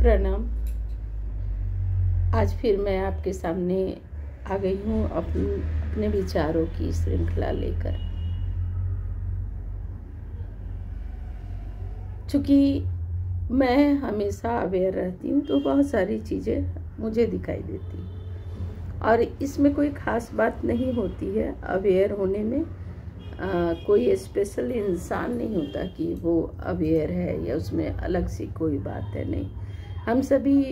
प्रणाम। आज फिर मैं आपके सामने आ गई हूँ अपने विचारों की श्रृंखला लेकर। चूँकि मैं हमेशा अवेयर रहती हूँ तो बहुत सारी चीज़ें मुझे दिखाई देती हैं और इसमें कोई ख़ास बात नहीं होती है। अवेयर होने में कोई स्पेशल इंसान नहीं होता कि वो अवेयर है या उसमें अलग सी कोई बात है। नहीं, हम सभी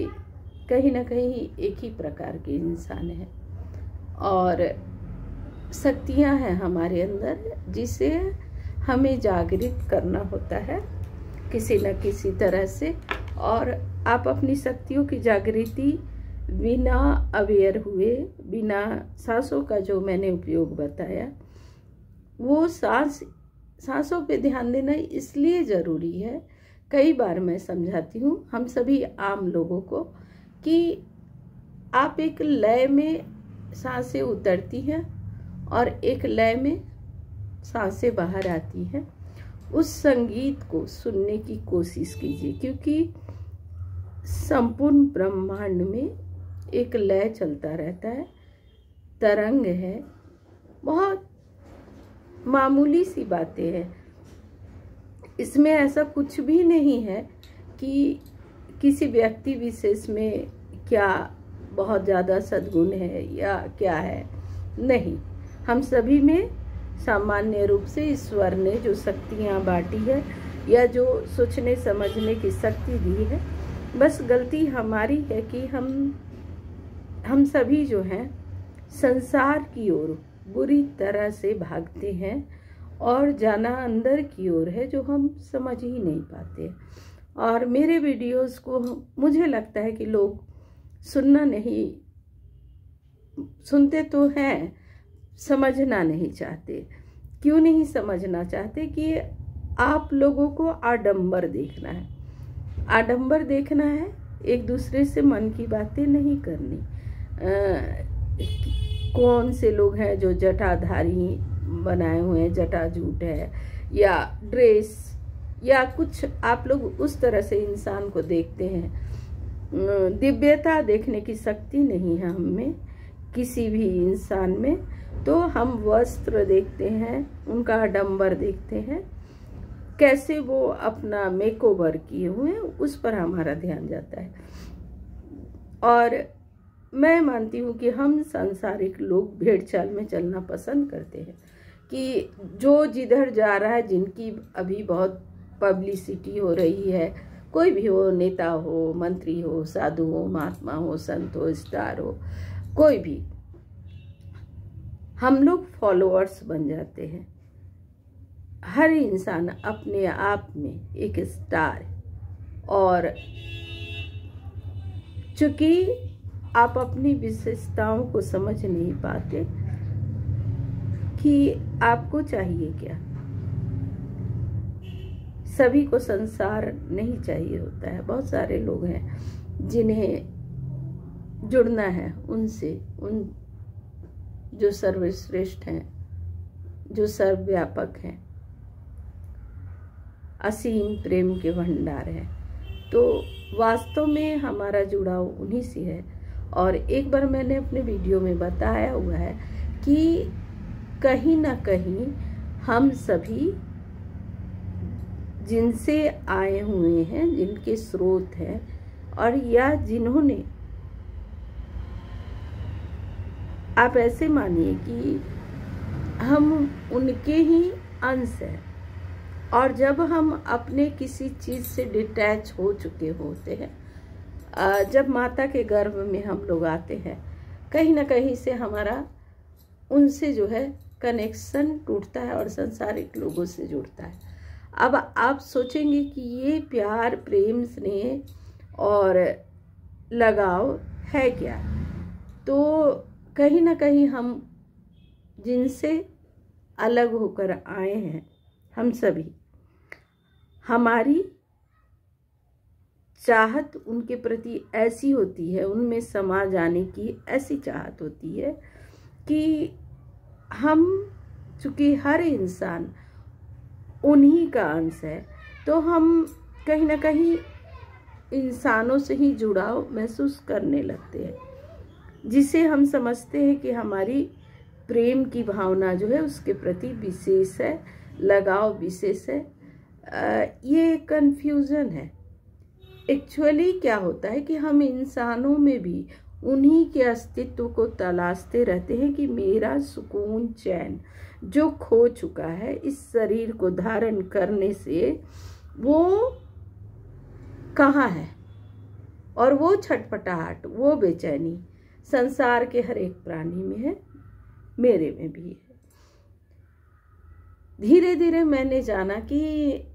कहीं ना कहीं एक ही प्रकार के इंसान हैं और शक्तियां हैं हमारे अंदर जिसे हमें जागृत करना होता है किसी न किसी तरह से। और आप अपनी शक्तियों की जागृति बिना अवेयर हुए, बिना सांसों का जो मैंने उपयोग बताया, वो सांसों पे ध्यान देना इसलिए ज़रूरी है। कई बार मैं समझाती हूँ हम सभी आम लोगों को कि आप एक लय में सांसें उतरती हैं और एक लय में सांसें बाहर आती हैं। उस संगीत को सुनने की कोशिश कीजिए, क्योंकि संपूर्ण ब्रह्मांड में एक लय चलता रहता है, तरंग है। बहुत मामूली सी बातें हैं, इसमें ऐसा कुछ भी नहीं है कि किसी व्यक्ति विशेष में क्या बहुत ज़्यादा सद्गुण है या क्या है। नहीं, हम सभी में सामान्य रूप से ईश्वर ने जो शक्तियाँ बांटी है या जो सोचने समझने की शक्ति दी है, बस गलती हमारी है कि हम सभी जो हैं संसार की ओर बुरी तरह से भागते हैं और जाना अंदर की ओर है जो हम समझ ही नहीं पाते। और मेरे वीडियोस को मुझे लगता है कि लोग सुनते तो हैं, समझना नहीं चाहते। क्यों नहीं समझना चाहते? कि आप लोगों को आडंबर देखना है, आडंबर देखना है, एक दूसरे से मन की बातें नहीं करनी। कौन से लोग हैं जो जटाधारी बनाए हुए हैं, जटाजूट है या ड्रेस या कुछ, आप लोग उस तरह से इंसान को देखते हैं। दिव्यता देखने की शक्ति नहीं है हम में, किसी भी इंसान में। तो हम वस्त्र देखते हैं, उनका आडंबर देखते हैं, कैसे वो अपना मेकओवर किए हुए हैं, उस पर हमारा ध्यान जाता है। और मैं मानती हूँ कि हम सांसारिक लोग भेड़ चाल में चलना पसंद करते हैं कि जो जिधर जा रहा है, जिनकी अभी बहुत पब्लिसिटी हो रही है, कोई भी हो, नेता हो, मंत्री हो, साधु हो, महात्मा हो, संत हो, स्टार हो, कोई भी, हम लोग फॉलोअर्स बन जाते हैं। हर इंसान अपने आप में एक स्टार है और चूंकि आप अपनी विशेषताओं को समझ नहीं पाते कि आपको चाहिए क्या। सभी को संसार नहीं चाहिए होता है। बहुत सारे लोग हैं जिन्हें जुड़ना है उनसे, उन जो सर्वश्रेष्ठ हैं, जो सर्वव्यापक हैं, असीम प्रेम के भंडार हैं। तो वास्तव में हमारा जुड़ाव उन्हीं से है। और एक बार मैंने अपने वीडियो में बताया हुआ है कि कहीं ना कहीं हम सभी जिनसे आए हुए हैं, जिनके स्रोत हैं, और या जिन्होंने, आप ऐसे मानिए कि हम उनके ही अंश हैं। और जब हम अपने किसी चीज़ से डिटैच हो चुके होते हैं, जब माता के गर्भ में हम लोग आते हैं, कहीं ना कहीं से हमारा उनसे जो है कनेक्शन टूटता है और सांसारिक लोगों से जुड़ता है। अब आप सोचेंगे कि ये प्यार, प्रेम, स्नेह और लगाव है क्या? तो कहीं ना कहीं हम जिनसे अलग होकर आए हैं, हम सभी, हमारी चाहत उनके प्रति ऐसी होती है, उनमें समा जाने की ऐसी चाहत होती है कि हम, चूँकि हर इंसान उन्हीं का अंश है, तो हम कहीं ना कहीं इंसानों से ही जुड़ाव महसूस करने लगते हैं, जिसे हम समझते हैं कि हमारी प्रेम की भावना जो है उसके प्रति विशेष है, लगाव विशेष है। ये कन्फ्यूज़न है। एक्चुअली क्या होता है कि हम इंसानों में भी उन्हीं के अस्तित्व को तलाशते रहते हैं कि मेरा सुकून चैन जो खो चुका है इस शरीर को धारण करने से, वो कहाँ है। और वो छटपटाहट, वो बेचैनी संसार के हर एक प्राणी में है, मेरे में भी है। धीरे धीरे मैंने जाना कि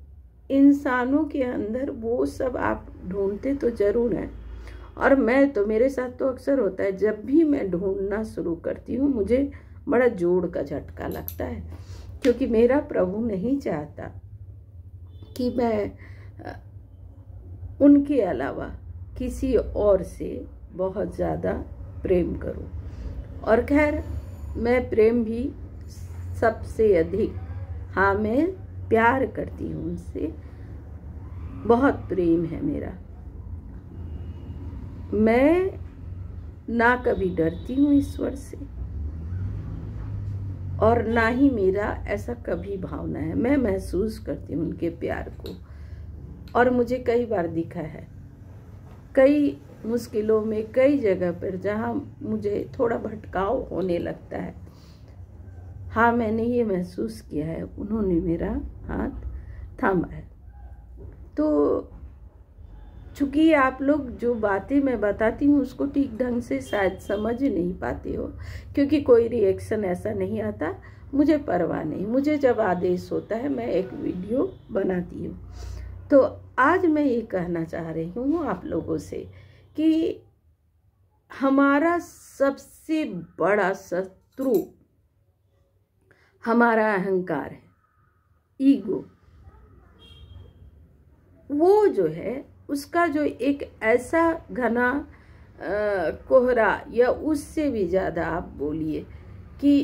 इंसानों के अंदर वो सब आप ढूंढते तो जरूर हैं, और मैं तो, मेरे साथ तो अक्सर होता है, जब भी मैं ढूंढना शुरू करती हूँ मुझे बड़ा जोड़ का झटका लगता है, क्योंकि मेरा प्रभु नहीं चाहता कि मैं उनके अलावा किसी और से बहुत ज़्यादा प्रेम करूं। और खैर, मैं प्रेम भी सबसे अधिक, हाँ, मैं प्यार करती हूँ उनसे, बहुत प्रेम है मेरा। मैं ना कभी डरती हूँ ईश्वर से, और ना ही मेरा ऐसा कभी भावना है। मैं महसूस करती हूँ उनके प्यार को, और मुझे कई बार दिखा है, कई मुश्किलों में, कई जगह पर जहाँ मुझे थोड़ा भटकाव होने लगता है, हाँ, मैंने ये महसूस किया है, उन्होंने मेरा हाथ थामा है। तो चूँकि आप लोग जो बातें मैं बताती हूँ उसको ठीक ढंग से शायद समझ नहीं पाते हो, क्योंकि कोई रिएक्शन ऐसा नहीं आता, मुझे परवाह नहीं। मुझे जब आदेश होता है मैं एक वीडियो बनाती हूँ। तो आज मैं ये कहना चाह रही हूँ आप लोगों से कि हमारा सबसे बड़ा शत्रु हमारा अहंकार है, ईगो। वो जो है, उसका जो एक ऐसा घना कोहरा, या उससे भी ज़्यादा आप बोलिए कि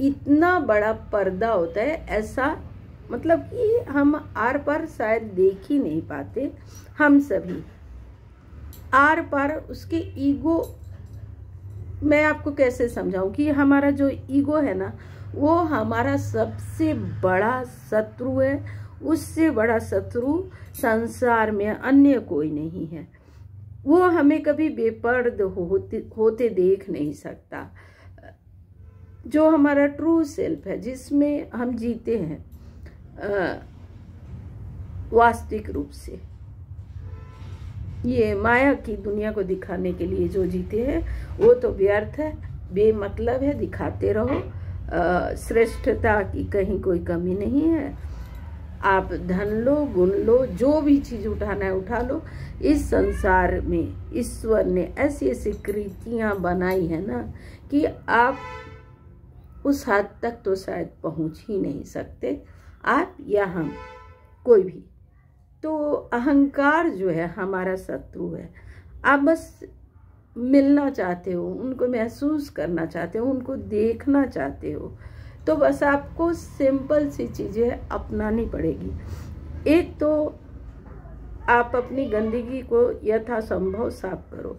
इतना बड़ा पर्दा होता है, ऐसा मतलब कि हम आर पार शायद देख ही नहीं पाते। हम सभी आर पार उसके ईगो, मैं आपको कैसे समझाऊं कि हमारा जो ईगो है ना, वो हमारा सबसे बड़ा शत्रु है। उससे बड़ा शत्रु संसार में अन्य कोई नहीं है। वो हमें कभी बेपर्द होते देख नहीं सकता। जो हमारा ट्रू सेल्फ है, जिसमें हम जीते हैं वास्तविक रूप से, ये माया की दुनिया को दिखाने के लिए जो जीते हैं वो तो व्यर्थ है, बेमतलब है, दिखाते रहो। श्रेष्ठता की कहीं कोई कमी नहीं है। आप धन लो, गुण लो, जो भी चीज़ उठाना है उठा लो। इस संसार में ईश्वर ने ऐसी ऐसी कृतियाँ बनाई है ना कि आप उस हद तक तो शायद पहुँच ही नहीं सकते, आप या हम, कोई भी। तो अहंकार जो है हमारा शत्रु है। आप बस मिलना चाहते हो, उनको महसूस करना चाहते हो, उनको देखना चाहते हो, तो बस आपको सिंपल सी चीज़ें अपनानी पड़ेगी। एक तो आप अपनी गंदगी को यथासंभव साफ करो,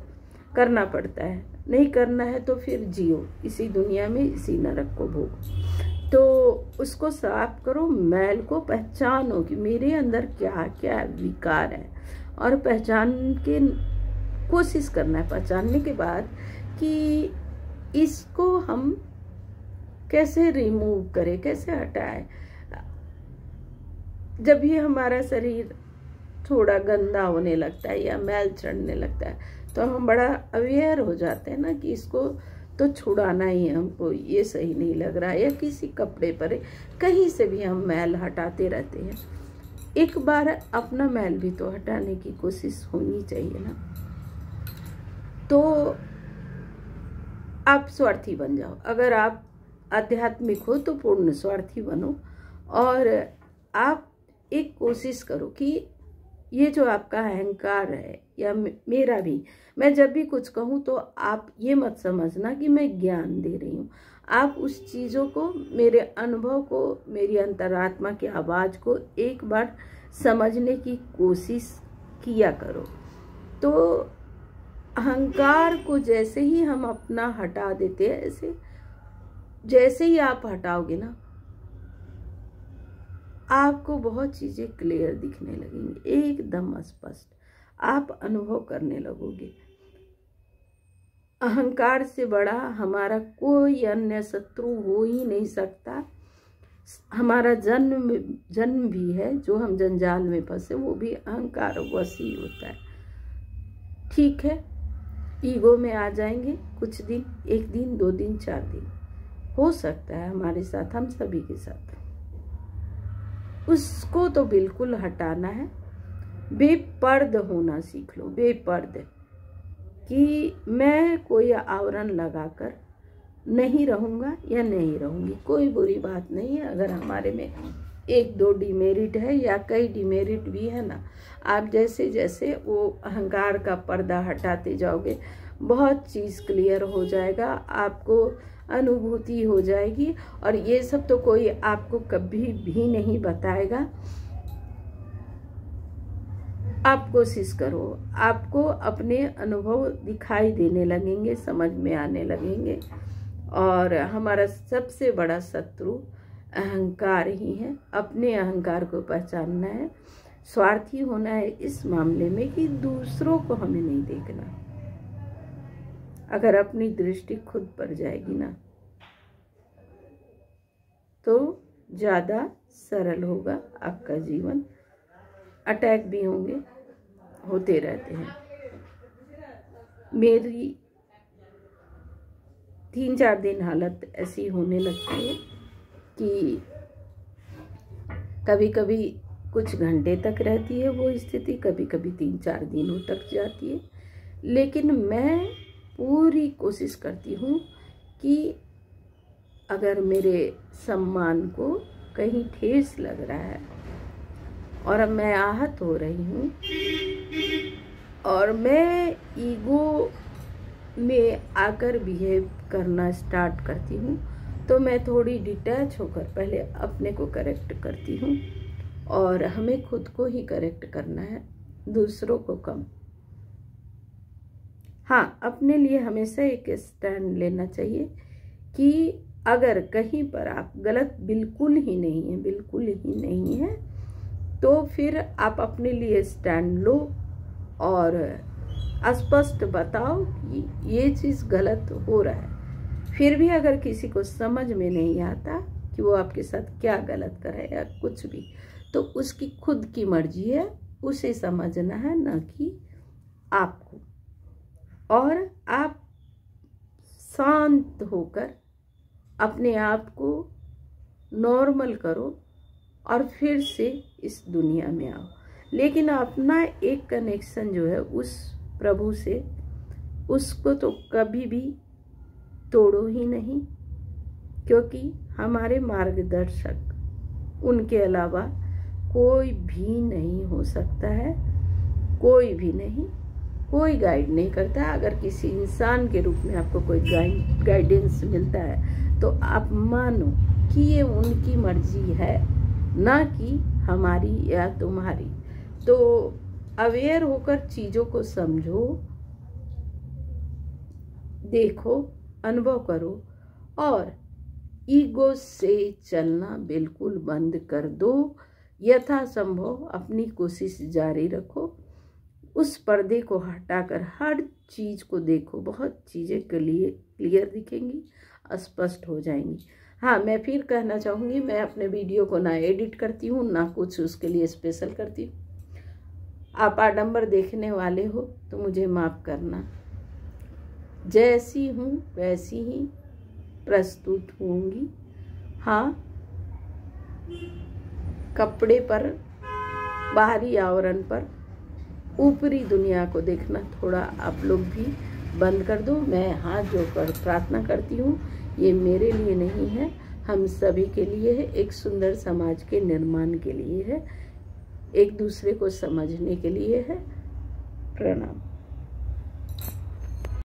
करना पड़ता है। नहीं करना है तो फिर जियो इसी दुनिया में, इसी नरक को भोगो। तो उसको साफ करो, मैल को पहचानो कि मेरे अंदर क्या क्या विकार है, और पहचान के कोशिश करना है, पहचानने के बाद कि इसको हम कैसे रिमूव करें, कैसे हटाएं। जब भी हमारा शरीर थोड़ा गंदा होने लगता है या मैल चढ़ने लगता है, तो हम बड़ा अवेयर हो जाते हैं ना कि इसको तो छुड़ाना ही है हमको, ये सही नहीं लग रहा है, या किसी कपड़े पर कहीं से भी हम मैल हटाते रहते हैं। एक बार अपना मैल भी तो हटाने की कोशिश होनी चाहिए ना। तो आप स्वार्थी बन जाओ। अगर आप आध्यात्मिक हो तो पूर्ण स्वार्थी बनो, और आप एक कोशिश करो कि ये जो आपका अहंकार है, या मेरा भी, मैं जब भी कुछ कहूँ तो आप ये मत समझना कि मैं ज्ञान दे रही हूँ। आप उस चीज़ों को, मेरे अनुभव को, मेरी अंतरात्मा की आवाज़ को एक बार समझने की कोशिश किया करो। तो अहंकार को जैसे ही हम अपना हटा देते हैं, ऐसे जैसे ही आप हटाओगे ना, आपको बहुत चीजें क्लियर दिखने लगेंगी, एकदम स्पष्ट आप अनुभव करने लगोगे। अहंकार से बड़ा हमारा कोई अन्य शत्रु हो ही नहीं सकता। हमारा जन्म भी है, जो हम जंजाल में फंसे, वो भी अहंकार वश ही होता है। ठीक है, ईगो में आ जाएंगे कुछ दिन, 1 दिन 2 दिन 4 दिन, हो सकता है हमारे साथ, हम सभी के साथ। उसको तो बिल्कुल हटाना है। बेपर्द होना सीख लो, बेपर्द, कि मैं कोई आवरण लगाकर नहीं रहूँगा या नहीं रहूँगी। कोई बुरी बात नहीं है अगर हमारे में 1-2 डिमेरिट है या कई डिमेरिट भी है ना। आप जैसे जैसे वो अहंकार का पर्दा हटाते जाओगे, बहुत चीज़ क्लियर हो जाएगा, आपको अनुभूति हो जाएगी। और ये सब तो कोई आपको कभी भी नहीं बताएगा। आप कोशिश करो, आपको अपने अनुभव दिखाई देने लगेंगे, समझ में आने लगेंगे। और हमारा सबसे बड़ा शत्रु अहंकार ही है। अपने अहंकार को पहचानना है, स्वार्थी होना है इस मामले में कि दूसरों को हमें नहीं देखना। अगर अपनी दृष्टि खुद पर जाएगी ना, तो ज़्यादा सरल होगा आपका जीवन। अटैक भी होते रहते हैं। मेरी 3-4 दिन हालत ऐसी होने लगती है कि कभी कभी कुछ घंटे तक रहती है वो स्थिति, कभी कभी 3-4 दिनों तक जाती है। लेकिन मैं पूरी कोशिश करती हूँ कि अगर मेरे सम्मान को कहीं ठेस लग रहा है और अब मैं आहत हो रही हूँ और मैं ईगो में आकर बिहेव करना स्टार्ट करती हूँ, तो मैं थोड़ी डिटैच होकर पहले अपने को करेक्ट करती हूँ। और हमें खुद को ही करेक्ट करना है, दूसरों को कम। हाँ, अपने लिए हमेशा एक स्टैंड लेना चाहिए कि अगर कहीं पर आप गलत बिल्कुल ही नहीं है, तो फिर आप अपने लिए स्टैंड लो और स्पष्ट बताओ कि ये चीज़ गलत हो रहा है। फिर भी अगर किसी को समझ में नहीं आता कि वो आपके साथ क्या गलत कर रहा है या कुछ भी, तो उसकी खुद की मर्जी है, उसे समझना है, ना कि आपको। और आप शांत होकर अपने आप को नॉर्मल करो और फिर से इस दुनिया में आओ। लेकिन अपना एक कनेक्शन जो है उस प्रभु से, उसको तो कभी भी तोड़ो ही नहीं, क्योंकि हमारे मार्गदर्शक उनके अलावा कोई भी नहीं हो सकता है। कोई भी नहीं, कोई गाइड नहीं करता। अगर किसी इंसान के रूप में आपको कोई गाइडेंस मिलता है तो आप मानो कि ये उनकी मर्जी है, ना कि हमारी या तुम्हारी। तो अवेयर होकर चीज़ों को समझो, देखो, अनुभव करो और ईगो से चलना बिल्कुल बंद कर दो। यथासंभव अपनी कोशिश जारी रखो। उस पर्दे को हटाकर हर चीज़ को देखो, बहुत चीज़ें क्लियर दिखेंगी, स्पष्ट हो जाएंगी। हाँ, मैं फिर कहना चाहूँगी, मैं अपने वीडियो को ना एडिट करती हूँ, ना कुछ उसके लिए स्पेशल करती हूँ। आप आडंबर देखने वाले हो तो मुझे माफ़ करना। जैसी हूँ वैसी ही प्रस्तुत होंगी। हाँ, कपड़े पर, बाहरी आवरण पर, ऊपरी दुनिया को देखना थोड़ा आप लोग भी बंद कर दो। मैं हाथ जोड़कर प्रार्थना करती हूँ, ये मेरे लिए नहीं है, हम सभी के लिए है, एक सुंदर समाज के निर्माण के लिए है, एक दूसरे को समझने के लिए है। प्रणाम।